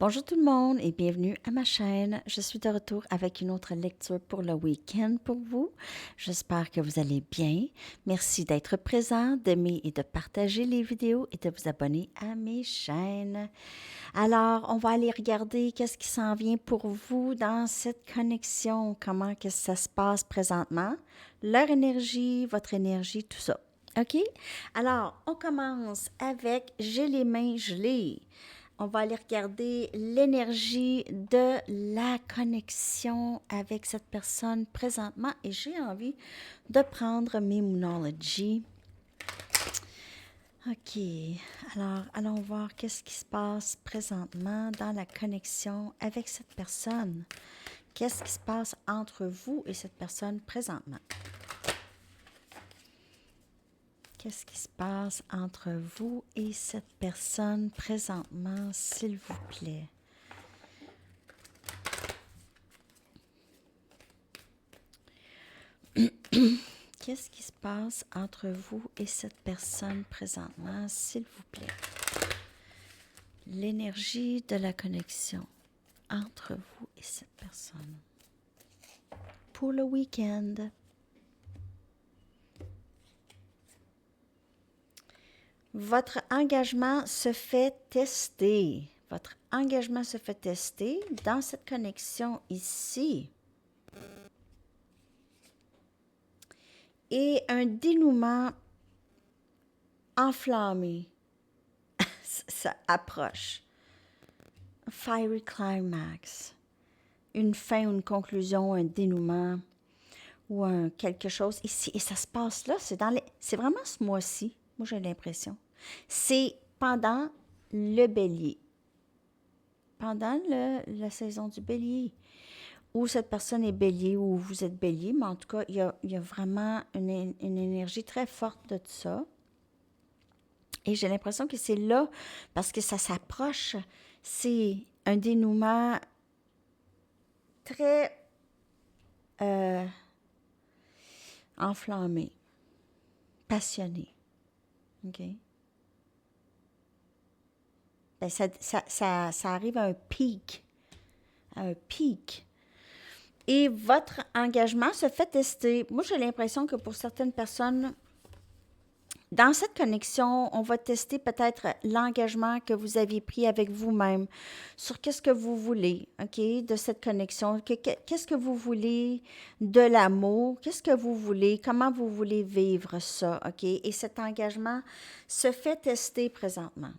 Bonjour tout le monde et bienvenue à ma chaîne. Je suis de retour avec une autre lecture pour le week-end pour vous. J'espère que vous allez bien. Merci d'être présent, d'aimer et de partager les vidéos et de vous abonner à mes chaînes. Alors, on va aller regarder qu'est-ce qui s'en vient pour vous dans cette connexion, comment que ça se passe présentement, leur énergie, votre énergie, tout ça. OK? Alors, on commence avec j'ai les mains gelées. On va aller regarder l'énergie de la connexion avec cette personne présentement et j'ai envie de prendre mes Moonology. OK, alors allons voir qu'est-ce qui se passe présentement dans la connexion avec cette personne. Qu'est-ce qui se passe entre vous et cette personne présentement? Qu'est-ce qui se passe entre vous et cette personne présentement, s'il vous plaît? Qu'est-ce qui se passe entre vous et cette personne présentement, s'il vous plaît? L'énergie de la connexion entre vous et cette personne. Pour le week-end. Votre engagement se fait tester. Votre engagement se fait tester dans cette connexion ici. Et un dénouement enflammé. Ça approche. A fiery climax. Une fin, une conclusion, un dénouement ou quelque chose ici. Et ça se passe là, c'est vraiment ce mois-ci, moi j'ai l'impression. C'est pendant le bélier. Pendant la saison du bélier. Ou cette personne est bélier ou vous êtes bélier, mais en tout cas, il y a vraiment une énergie très forte de ça. Et j'ai l'impression que c'est là, parce que ça s'approche, c'est un dénouement très enflammé, passionné. OK? Ben, ça arrive à un pic. À un pic. Et votre engagement se fait tester. Moi, j'ai l'impression que pour certaines personnes, dans cette connexion, on va tester peut-être l'engagement que vous aviez pris avec vous-même sur qu'est-ce que vous voulez, OK, de cette connexion. Qu'est-ce que vous voulez de l'amour? Qu'est-ce que vous voulez? Comment vous voulez vivre ça, OK? Et cet engagement se fait tester présentement.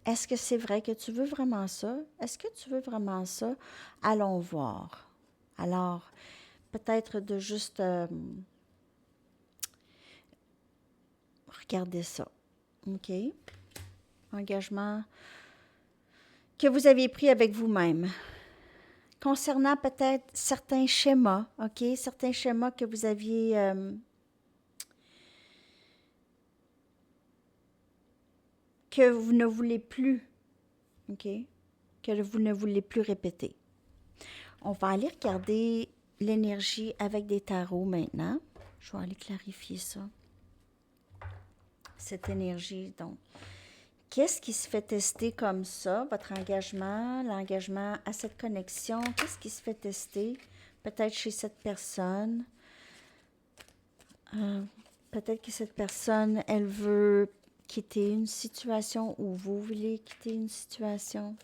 Est-ce que c'est vrai que tu veux vraiment ça? Est-ce que tu veux vraiment ça? Allons voir. Alors, peut-être de juste regarder ça. OK? Engagement que vous avez pris avec vous-même. Concernant peut-être certains schémas, OK? Certains schémas que vous aviez que vous ne voulez plus, OK? Que vous ne voulez plus répéter. On va aller regarder l'énergie avec des tarots maintenant. Je vais aller clarifier ça. Cette énergie, donc. Qu'est-ce qui se fait tester comme ça? Votre engagement, l'engagement à cette connexion, qu'est-ce qui se fait tester? Peut-être chez cette personne. Peut-être que cette personne, elle veut quitter une situation ou vous voulez quitter une situation.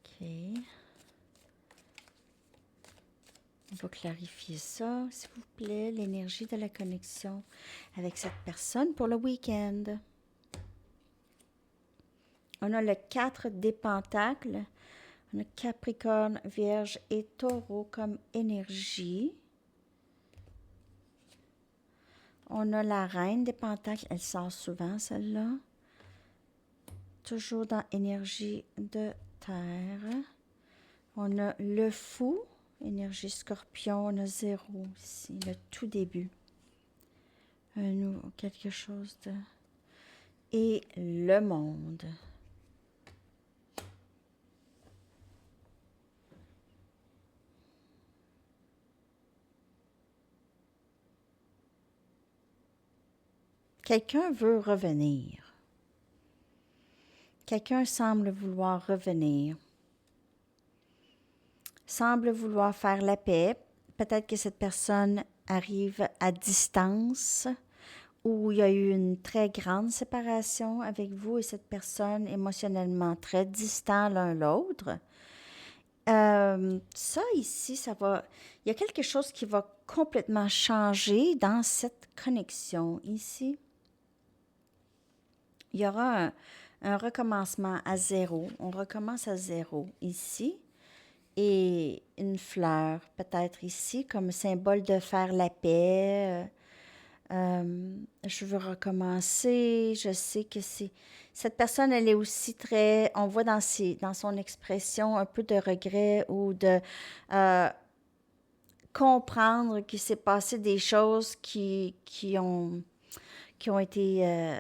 OK. On va clarifier ça, s'il vous plaît, l'énergie de la connexion avec cette personne pour le week-end. On a le 4 des pentacles. On a Capricorne, Vierge et Taureau comme énergie. On a la Reine des pentacles. Elle sort souvent, celle-là. Toujours dans énergie de terre. On a le Fou, énergie Scorpion. On a 0 ici, le tout début. Quelque chose de... Et le Monde. Quelqu'un veut revenir. Quelqu'un semble vouloir revenir. Semble vouloir faire la paix. Peut-être que cette personne arrive à distance où il y a eu une très grande séparation avec vous et cette personne émotionnellement très distant l'un l'autre. Ça ici, ça va... Il y a quelque chose qui va complètement changer dans cette connexion ici. Il y aura un recommencement à zéro. On recommence à zéro ici. Et une fleur, peut-être ici, comme symbole de faire la paix. Je veux recommencer. Je sais que c'est... Cette personne, elle est aussi très... On voit dans son expression un peu de regret ou de comprendre qu'il s'est passé des choses qui ont été...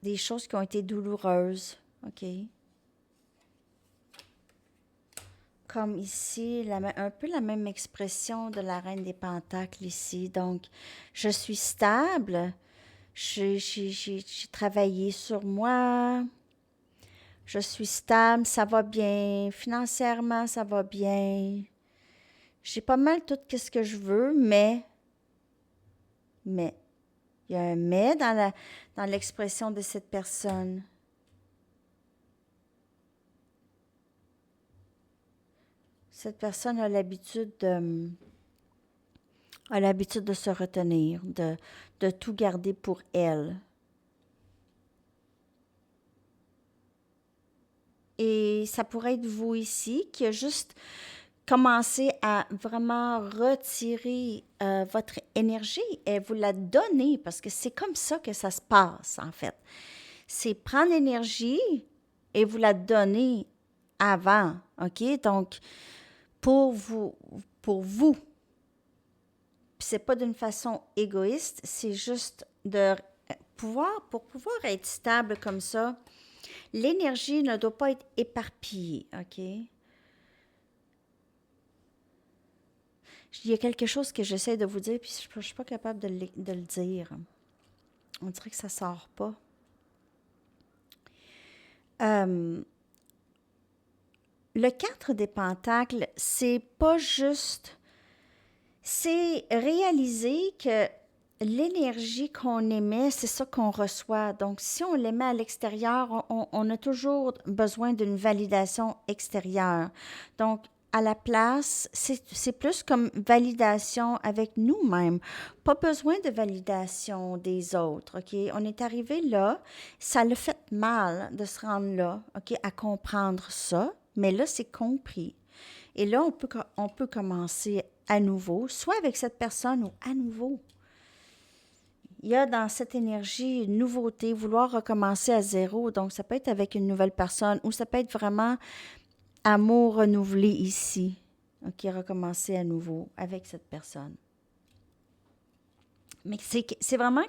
des choses qui ont été douloureuses. OK? Comme ici, un peu la même expression de la Reine des Pentacles ici. Donc, je suis stable. J'ai travaillé sur moi. Je suis stable, ça va bien. Financièrement, ça va bien. J'ai pas mal tout ce que je veux, mais, il y a un mais dans l'expression de cette personne. Cette personne a l'habitude de se retenir, de tout garder pour elle. Et ça pourrait être vous ici qui a juste commencé à vraiment retirer votre énergie et vous la donner parce que c'est comme ça que ça se passe en fait. C'est prendre l'énergie et vous la donner avant, OK? Donc, pour vous. Puis c'est pas d'une façon égoïste, c'est juste pour pouvoir être stable comme ça, l'énergie ne doit pas être éparpillée, OK? Il y a quelque chose que j'essaie de vous dire, puis je ne suis pas capable de le dire. On dirait que ça ne sort pas. Le 4 des Pentacles, c'est pas juste... C'est réaliser que l'énergie qu'on émet, c'est ça qu'on reçoit. Donc, si on l'émet à l'extérieur, on a toujours besoin d'une validation extérieure. Donc, à la place, c'est plus comme validation avec nous-mêmes. Pas besoin de validation des autres, OK? On est arrivé là, ça l'a fait mal de se rendre là, OK, à comprendre ça, mais là, c'est compris. Et là, on peut commencer à nouveau, soit avec cette personne ou à nouveau. Il y a dans cette énergie une nouveauté, vouloir recommencer à zéro. Donc, ça peut être avec une nouvelle personne ou ça peut être vraiment amour renouvelé ici. OK, recommencer à nouveau avec cette personne. Mais c'est vraiment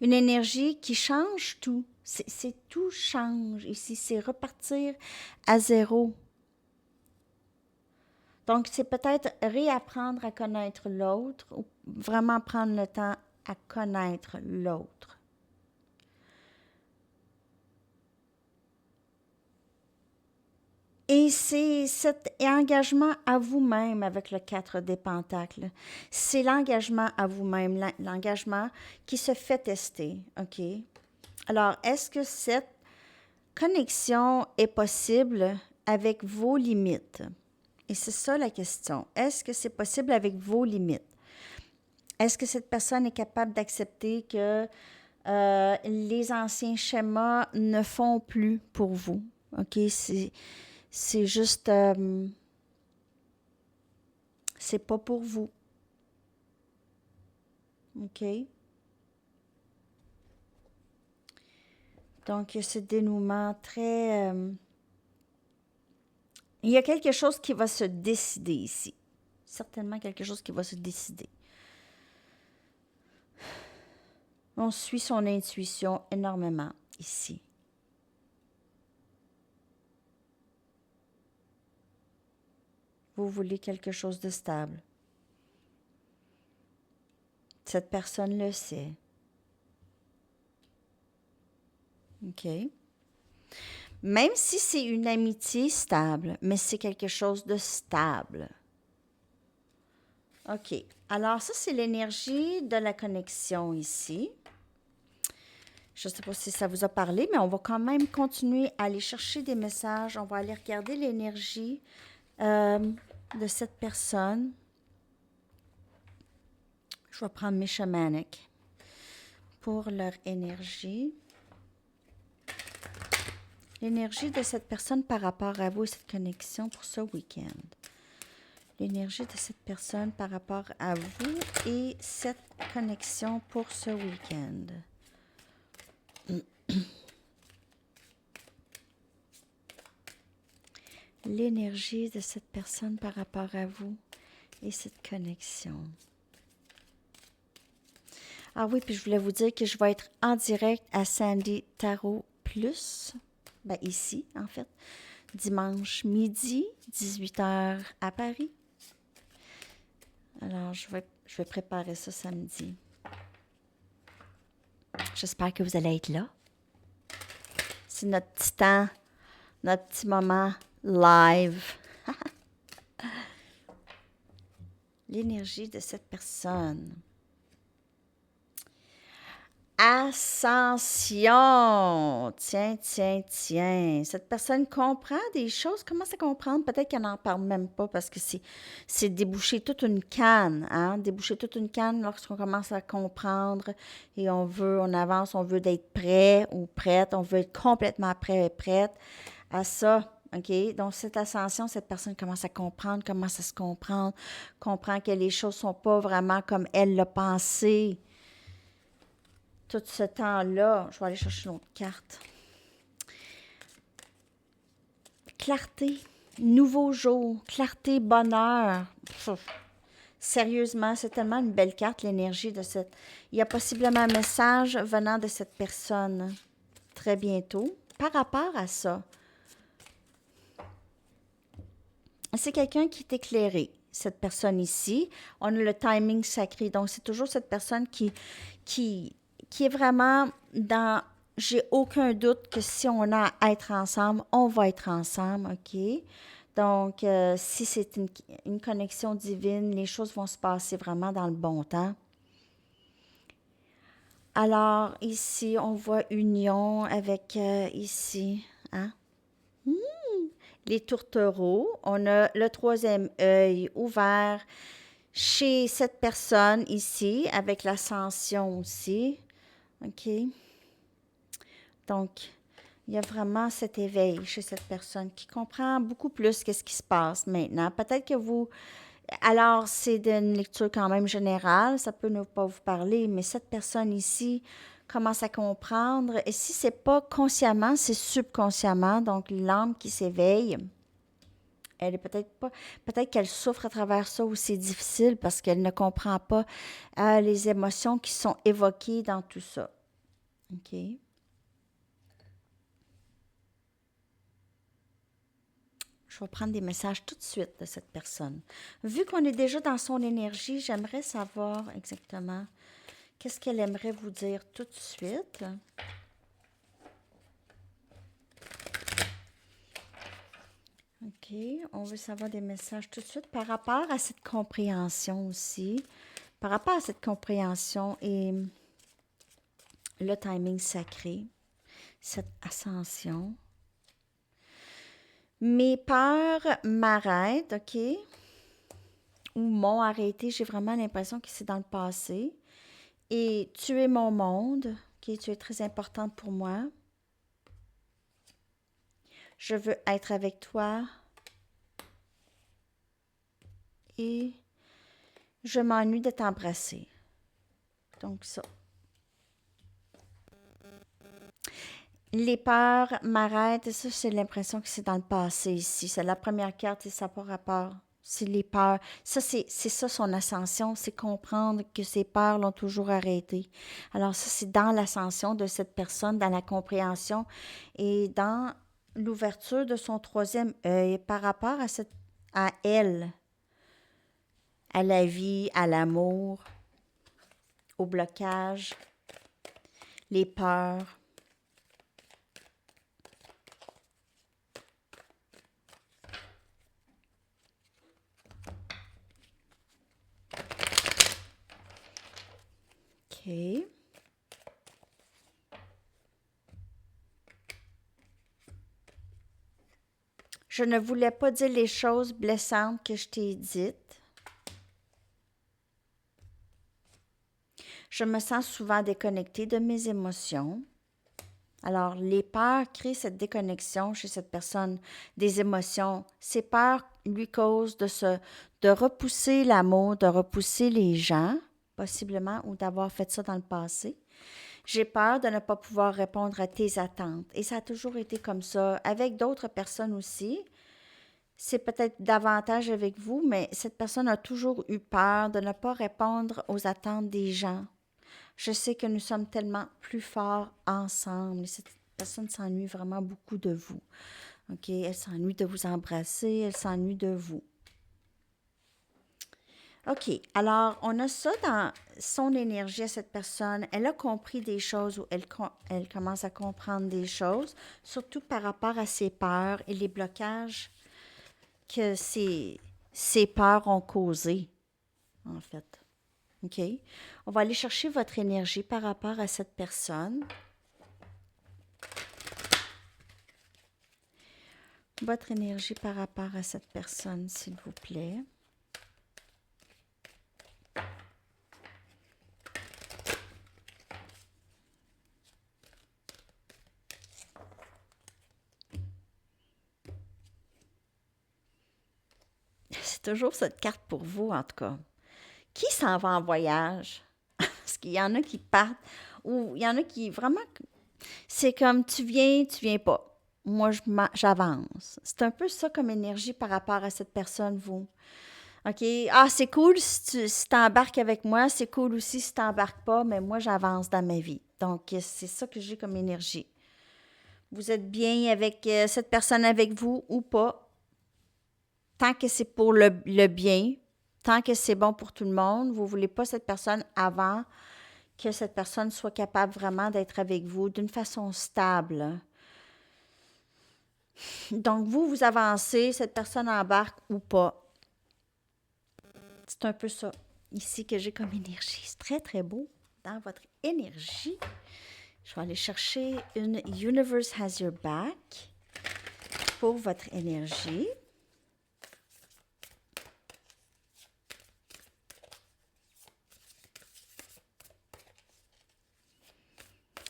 une énergie qui change tout. C'est tout change ici. C'est repartir à zéro. Donc, c'est peut-être réapprendre à connaître l'autre ou vraiment prendre le temps à connaître l'autre. Et c'est cet engagement à vous-même avec le 4 des Pentacles. C'est l'engagement à vous-même, l'engagement qui se fait tester, OK? Alors, est-ce que cette connexion est possible avec vos limites? Et c'est ça la question. Est-ce que c'est possible avec vos limites? Est-ce que cette personne est capable d'accepter que les anciens schémas ne font plus pour vous? OK? C'est juste... c'est pas pour vous. OK? Donc, il y a ce dénouement très... il y a quelque chose qui va se décider ici. Certainement quelque chose qui va se décider. On suit son intuition énormément ici. Vous voulez quelque chose de stable. Cette personne le sait. OK? Même si c'est une amitié stable, mais c'est quelque chose de stable. OK. Alors, ça, c'est l'énergie de la connexion ici. Je ne sais pas si ça vous a parlé, mais on va quand même continuer à aller chercher des messages. On va aller regarder l'énergie de cette personne. Je vais prendre mes chamaniques pour leur énergie. L'énergie de cette personne par rapport à vous et cette connexion pour ce week-end. L'énergie de cette personne par rapport à vous et cette connexion pour ce week-end. L'énergie de cette personne par rapport à vous et cette connexion. Ah oui, puis je voulais vous dire que je vais être en direct à Sandy Tarot Plus, ben ici en fait, dimanche midi, 18h à Paris. Alors, je vais préparer ça samedi. J'espère que vous allez être là. C'est notre petit temps, notre petit moment live. L'énergie de cette personne. Ascension. Tiens, tiens, tiens. Cette personne comprend des choses, commence à comprendre. Peut-être qu'elle n'en parle même pas parce que c'est déboucher toute une canne. Hein? Déboucher toute une canne lorsqu'on commence à comprendre et on avance, on veut être prêt ou prête, on veut être complètement prêt et prête à ça. OK? Donc, cette ascension, cette personne commence à comprendre, commence à se comprendre, comprend que les choses ne sont pas vraiment comme elle l'a pensé. Tout ce temps-là, je vais aller chercher une autre carte. Clarté, nouveau jour, clarté, bonheur. Sérieusement, c'est tellement une belle carte, l'énergie de cette... Il y a possiblement un message venant de cette personne très bientôt par rapport à ça. C'est quelqu'un qui est éclairé, cette personne ici. On a le timing sacré, donc c'est toujours cette personne qui est vraiment dans... J'ai aucun doute que si on a à être ensemble, on va être ensemble, OK? Donc, si c'est une connexion divine, les choses vont se passer vraiment dans le bon temps. Alors, ici, on voit union avec, ici, hein? Les tourtereaux. On a le troisième œil ouvert chez cette personne ici, avec l'ascension aussi. OK? Donc, il y a vraiment cet éveil chez cette personne qui comprend beaucoup plus qu'est-ce qui se passe maintenant. Peut-être que vous... Alors, c'est une lecture quand même générale, ça peut ne pas vous parler, mais cette personne ici commence à comprendre. Et si c'est pas consciemment, c'est subconsciemment, donc l'âme qui s'éveille. Elle est peut-être qu'elle souffre à travers ça ou c'est difficile parce qu'elle ne comprend pas les émotions qui sont évoquées dans tout ça. OK? Je vais prendre des messages tout de suite de cette personne. Vu qu'on est déjà dans son énergie, j'aimerais savoir exactement qu'est-ce qu'elle aimerait vous dire tout de suite. OK, on veut savoir des messages tout de suite par rapport à cette compréhension aussi. Par rapport à cette compréhension et le timing sacré, cette ascension. Mes peurs m'arrêtent, OK? Ou m'ont arrêté. J'ai vraiment l'impression que c'est dans le passé. Et tu es mon monde, OK? Tu es très importante pour moi. Je veux être avec toi. Et je m'ennuie de t'embrasser. Donc ça. Les peurs m'arrêtent. Et ça, j'ai l'impression que c'est dans le passé ici. C'est la première carte et ça n'a pas rapport. C'est les peurs. Ça, c'est ça son ascension. C'est comprendre que ses peurs l'ont toujours arrêté. Alors ça, c'est dans l'ascension de cette personne, dans la compréhension et dans l'ouverture de son troisième œil par rapport à elle, à la vie, à l'amour, au blocage, les peurs. Je ne voulais pas dire les choses blessantes que je t'ai dites. Je me sens souvent déconnectée de mes émotions. Alors, les peurs créent cette déconnexion chez cette personne des émotions. Ces peurs lui causent de repousser l'amour, de repousser les gens, possiblement, ou d'avoir fait ça dans le passé. J'ai peur de ne pas pouvoir répondre à tes attentes. Et ça a toujours été comme ça, avec d'autres personnes aussi. C'est peut-être davantage avec vous, mais cette personne a toujours eu peur de ne pas répondre aux attentes des gens. Je sais que nous sommes tellement plus forts ensemble. Cette personne s'ennuie vraiment beaucoup de vous. OK? Elle s'ennuie de vous embrasser, elle s'ennuie de vous. OK. Alors, on a ça dans son énergie à cette personne. Elle a compris des choses ou elle commence à comprendre des choses, surtout par rapport à ses peurs et les blocages que ces peurs ont causés, en fait. OK? On va aller chercher votre énergie par rapport à cette personne. Votre énergie par rapport à cette personne, s'il vous plaît. C'est toujours cette carte pour vous, en tout cas. Qui s'en va en voyage? Parce qu'il y en a qui partent, ou il y en a qui vraiment... C'est comme tu viens pas. Moi, j'avance. C'est un peu ça comme énergie par rapport à cette personne, vous. OK? Ah, c'est cool si tu embarques avec moi. C'est cool aussi si tu n'embarques pas, mais moi, j'avance dans ma vie. Donc, c'est ça que j'ai comme énergie. Vous êtes bien avec cette personne avec vous ou pas. Tant que c'est pour le bien, tant que c'est bon pour tout le monde, vous ne voulez pas cette personne avant que cette personne soit capable vraiment d'être avec vous d'une façon stable. Donc, vous avancez, cette personne embarque ou pas. C'est un peu ça ici que j'ai comme énergie. C'est très, très beau dans votre énergie. Je vais aller chercher une Universe Has Your Back pour votre énergie.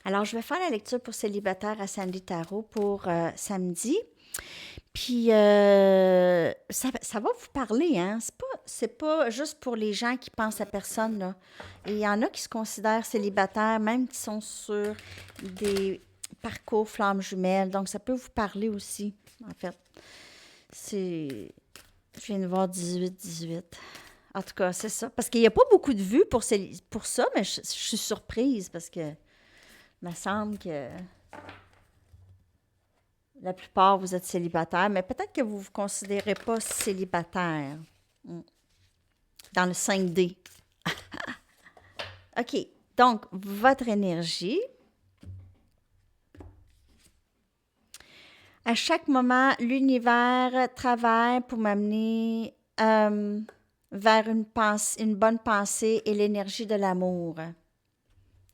Alors, je vais faire la lecture pour célibataire à Sandy Tarot pour samedi. Puis, ça va vous parler, hein? C'est pas juste pour les gens qui pensent à personne, là. Et il y en a qui se considèrent célibataires, même qui sont sur des parcours flammes jumelles. Donc, ça peut vous parler aussi, en fait. Je viens de voir 18. En tout cas, c'est ça. Parce qu'il n'y a pas beaucoup de vues pour ça, mais je suis surprise parce que il me semble que la plupart, vous êtes célibataire, mais peut-être que vous ne vous considérez pas célibataire. Dans le 5D. OK. Donc, votre énergie. À chaque moment, l'univers travaille pour m'amener vers une bonne pensée et l'énergie de l'amour.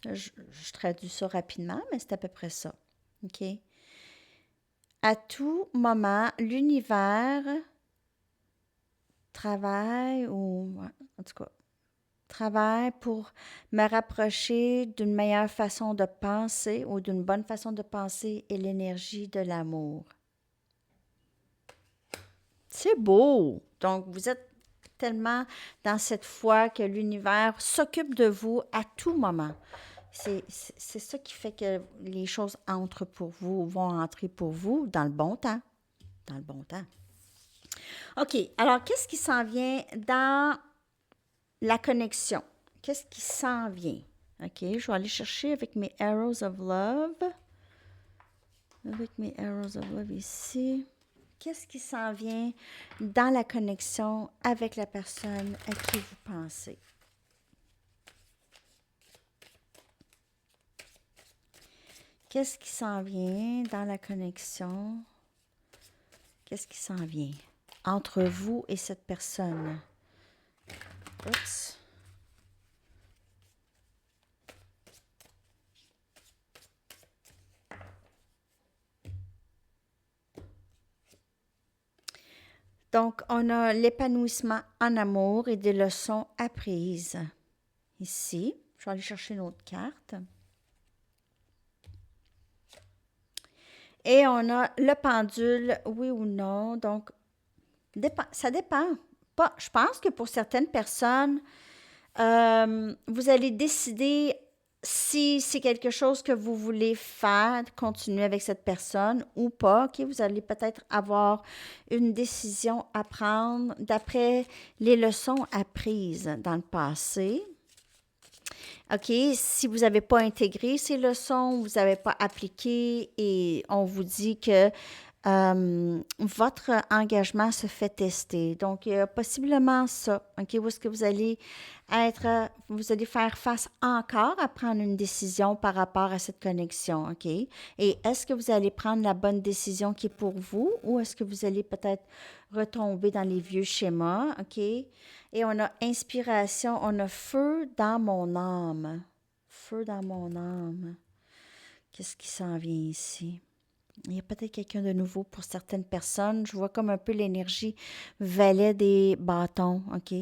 Je traduis ça rapidement, mais c'est à peu près ça. OK? À tout moment, l'univers travaille, en tout cas, travaille pour me rapprocher d'une meilleure façon de penser ou d'une bonne façon de penser et l'énergie de l'amour. C'est beau! Donc, vous êtes tellement dans cette foi que l'univers s'occupe de vous à tout moment. C'est ça qui fait que les choses entrent pour vous, vont entrer pour vous dans le bon temps. Dans le bon temps. OK. Alors, qu'est-ce qui s'en vient dans la connexion? Qu'est-ce qui s'en vient? OK. Je vais aller chercher avec mes Arrows of Love. Avec mes Arrows of Love ici. Qu'est-ce qui s'en vient dans la connexion avec la personne à qui vous pensez? Qu'est-ce qui s'en vient dans la connexion? Qu'est-ce qui s'en vient entre vous et cette personne? Oups. Donc, on a l'épanouissement en amour et des leçons apprises. Ici, je vais aller chercher une autre carte. Et on a le pendule, oui ou non. Donc, ça dépend. Pas, je pense que pour certaines personnes, vous allez décider si c'est quelque chose que vous voulez faire, continuer avec cette personne ou pas. OK? Vous allez peut-être avoir une décision à prendre d'après les leçons apprises dans le passé. OK? Si vous n'avez pas intégré ces leçons, vous n'avez pas appliqué et on vous dit que votre engagement se fait tester. Donc, il y a possiblement ça, OK, où est-ce que vous allez faire face encore à prendre une décision par rapport à cette connexion, OK? Et est-ce que vous allez prendre la bonne décision qui est pour vous ou est-ce que vous allez peut-être retomber dans les vieux schémas, OK? Et on a inspiration, on a feu dans mon âme. Feu dans mon âme. Qu'est-ce qui s'en vient ici? Il y a peut-être quelqu'un de nouveau pour certaines personnes. Je vois comme un peu l'énergie valet des bâtons, OK?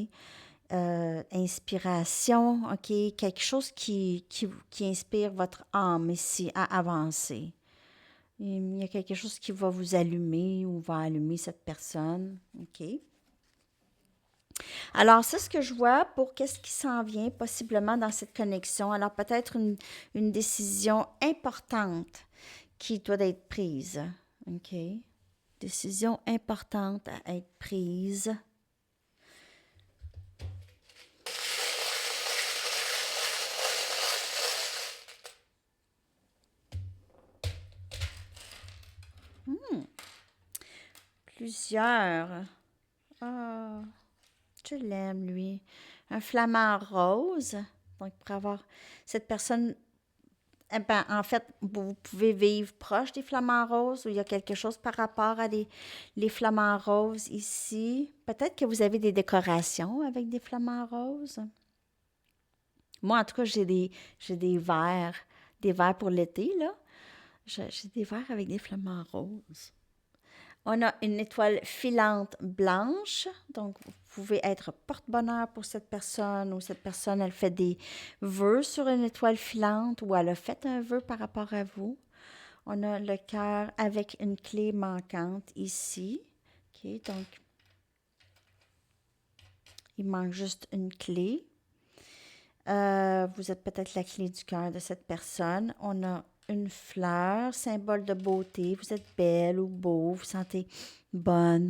Inspiration, OK? Quelque chose qui inspire votre âme ici à avancer. Il y a quelque chose qui va vous allumer ou va allumer cette personne, OK? Alors, c'est ce que je vois pour qu'est-ce qui s'en vient possiblement dans cette connexion. Alors, peut-être une décision importante qui doit être prise. OK? Décision importante à être prise. Plusieurs. Ah, je l'aime, lui. Un flamant rose. Donc, pour avoir cette personne, eh ben, en fait, vous pouvez vivre proche des flamants roses ou il y a quelque chose par rapport à les flamants roses ici. Peut-être que vous avez des décorations avec des flamants roses. Moi, en tout cas, j'ai des verres pour l'été, là. J'ai des verres avec des flamants roses. On a une étoile filante blanche, donc vous pouvez être porte-bonheur pour cette personne ou cette personne, elle fait des vœux sur une étoile filante ou elle a fait un vœu par rapport à vous. On a le cœur avec une clé manquante ici. OK, donc il manque juste une clé. Vous êtes peut-être la clé du cœur de cette personne. On a une fleur, symbole de beauté. Vous êtes belle ou beau, vous sentez bonne,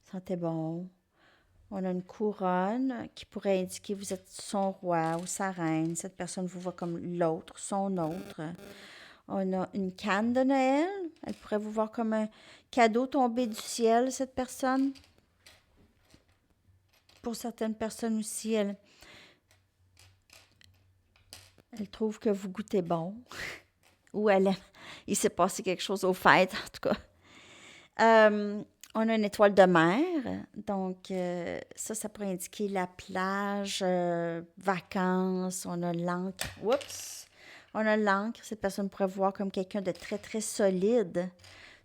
vous sentez bon. On a une couronne qui pourrait indiquer que vous êtes son roi ou sa reine. Cette personne vous voit comme l'autre, son autre. On a une canne de Noël. Elle pourrait vous voir comme un cadeau tombé du ciel, cette personne. Pour certaines personnes aussi, elle trouve que vous goûtez bon. Ou il s'est passé quelque chose aux fêtes, en tout cas. On a une étoile de mer, donc ça pourrait indiquer la plage, vacances. On a l'encre. Oups! On a l'encre. Cette personne pourrait voir comme quelqu'un de très, très solide.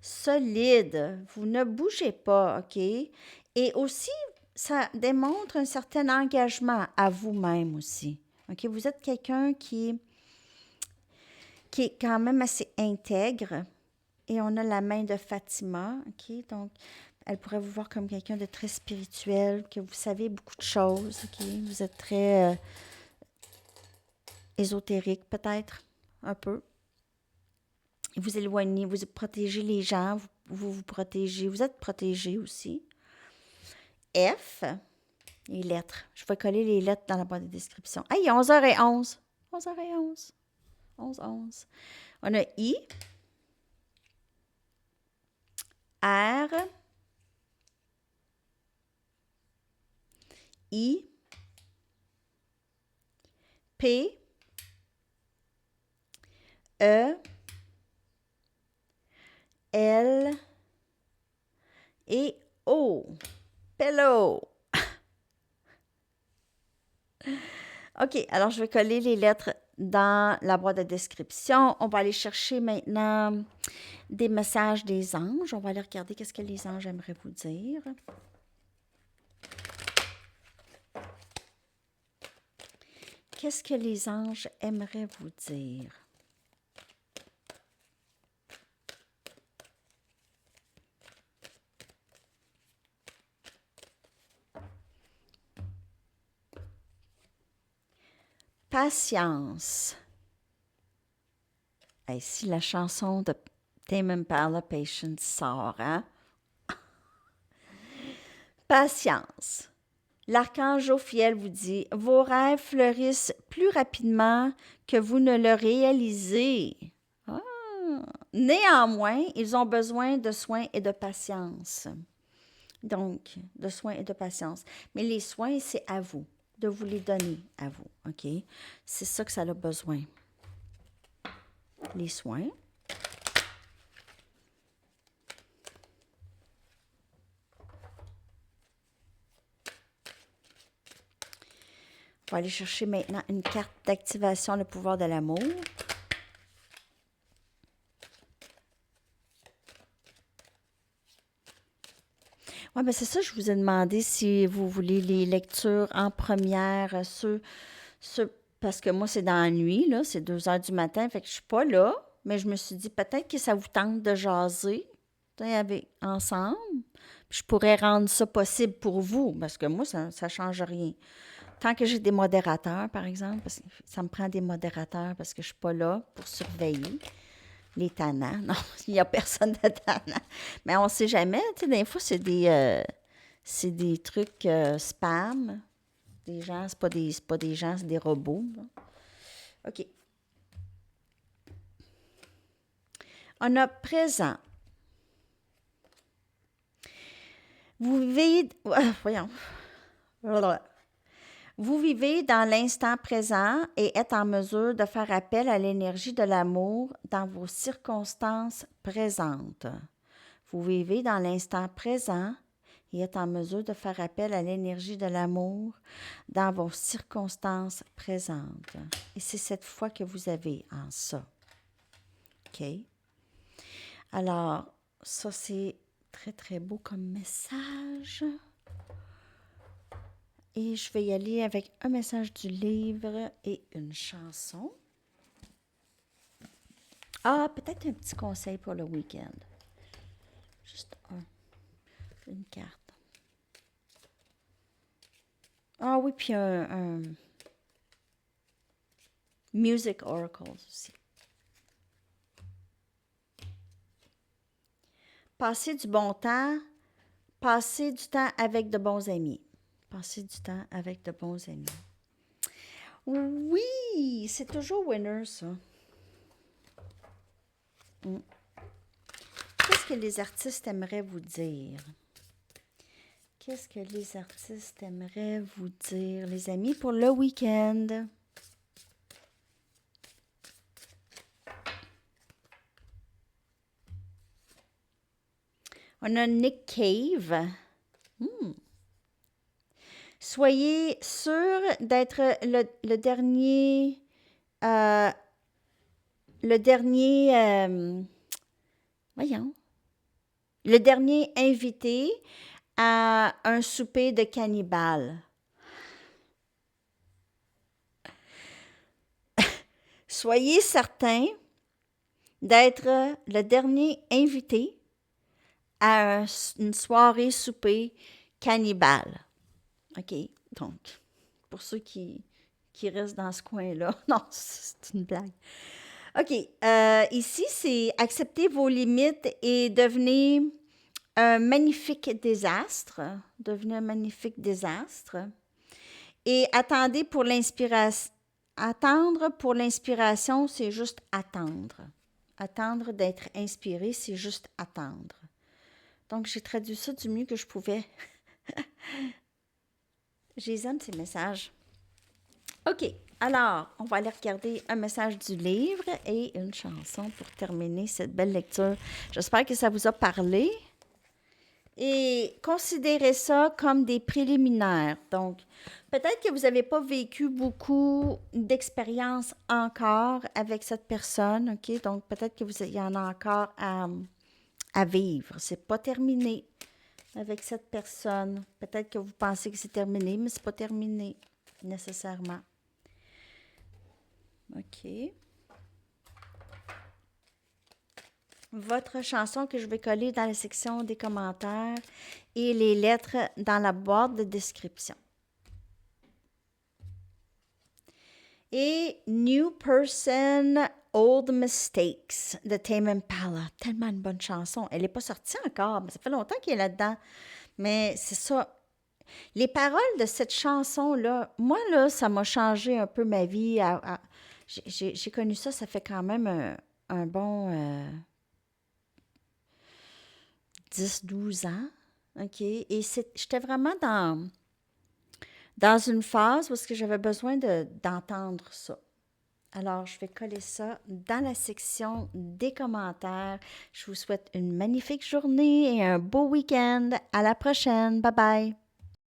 Solide. Vous ne bougez pas, OK? Et aussi, ça démontre un certain engagement à vous-même aussi. OK? Vous êtes quelqu'un qui est quand même assez intègre. Et on a la main de Fatima, OK? Donc, elle pourrait vous voir comme quelqu'un de très spirituel, que vous savez beaucoup de choses, OK? Vous êtes très ésotérique, peut-être, un peu. Vous éloignez, vous protégez les gens, vous protégez, vous êtes protégé aussi. F, les lettres. Je vais coller les lettres dans la boîte de description. Ah, il est 11h11. 11h11. 11h11. On a I. R, I, P, E, L et O. Pillow. OK, alors je vais coller les lettres dans la boîte de description. On va aller chercher maintenant des messages des anges. On va aller regarder qu'est-ce que les anges aimeraient vous dire. Qu'est-ce que les anges aimeraient vous dire? Patience. Hey, si la chanson de Tame Impala Patience sort, hein? Patience. L'archange Jophiel vous dit, vos rêves fleurissent plus rapidement que vous ne le réalisez. Ah. Néanmoins, ils ont besoin de soins et de patience. Donc, de soins et de patience. Mais les soins, c'est à vous, de vous les donner à vous, OK? C'est ça que ça a besoin. Les soins. On va aller chercher maintenant une carte d'activation, le pouvoir de l'amour. Oui, bien c'est ça, je vous ai demandé si vous voulez les lectures en première, parce que moi, c'est dans la nuit, là, c'est 2 heures du matin, fait que je suis pas là, mais je me suis dit peut-être que ça vous tente de jaser ensemble. Puis je pourrais rendre ça possible pour vous, parce que moi, ça ne change rien. Tant que j'ai des modérateurs, par exemple, parce que ça me prend des modérateurs parce que je ne suis pas là pour surveiller les tannants. Non, il n'y a personne de tannant. Mais on ne sait jamais. Tu sais, des fois, c'est des trucs spam. Des gens, c'est pas des gens, c'est des robots. Là. OK. On a présent. Vous vivez... voyons. Vous vivez dans l'instant présent et êtes en mesure de faire appel à l'énergie de l'amour dans vos circonstances présentes. Vous vivez dans l'instant présent et êtes en mesure de faire appel à l'énergie de l'amour dans vos circonstances présentes. Et c'est cette foi que vous avez en ça. OK? Alors, ça, c'est très, très beau comme message. Et je vais y aller avec un message du livre et une chanson. Ah, peut-être un petit conseil pour le week-end. Juste une carte. Ah oui, puis un Music Oracles aussi. Passer du bon temps, passer du temps avec de bons amis. Passer du temps avec de bons amis. Oui, c'est toujours winner, ça. Qu'est-ce que les artistes aimeraient vous dire? Qu'est-ce que les artistes aimeraient vous dire, les amis, pour le week-end? On a Nick Cave. Soyez sûr d'être le dernier... voyons. Le dernier invité à un souper de cannibales. Soyez certain d'être le dernier invité à une soirée souper cannibale. OK? Donc, pour ceux qui restent dans ce coin-là, non, c'est une blague. OK. Ici, c'est accepter vos limites et devenir un magnifique désastre. Devenez un magnifique désastre. Et attendez pour l'inspiration. Attendre pour l'inspiration, c'est juste attendre. Attendre d'être inspiré, c'est juste attendre. Donc, j'ai traduit ça du mieux que je pouvais. Je les aime, ces messages. OK. Alors, on va aller regarder un message du livre et une chanson pour terminer cette belle lecture. J'espère que ça vous a parlé. Et considérez ça comme des préliminaires. Donc, peut-être que vous n'avez pas vécu beaucoup d'expérience encore avec cette personne, OK? Donc, peut-être qu'il y en a encore à vivre. C'est pas terminé avec cette personne. Peut-être que vous pensez que c'est terminé, mais c'est pas terminé nécessairement. OK. Votre chanson que je vais coller dans la section des commentaires et les lettres dans la boîte de description. Et New Person, Old Mistakes de Tame Impala. Tellement une bonne chanson. Elle n'est pas sortie encore, mais ça fait longtemps qu'elle est là-dedans. Mais c'est ça. Les paroles de cette chanson-là, moi, là, ça m'a changé un peu ma vie. J'ai connu ça, ça fait quand même un bon 10-12 ans. OK? Et j'étais vraiment dans une phase où est-ce que j'avais besoin d'entendre ça. Alors, je vais coller ça dans la section des commentaires. Je vous souhaite une magnifique journée et un beau week-end. À la prochaine. Bye bye.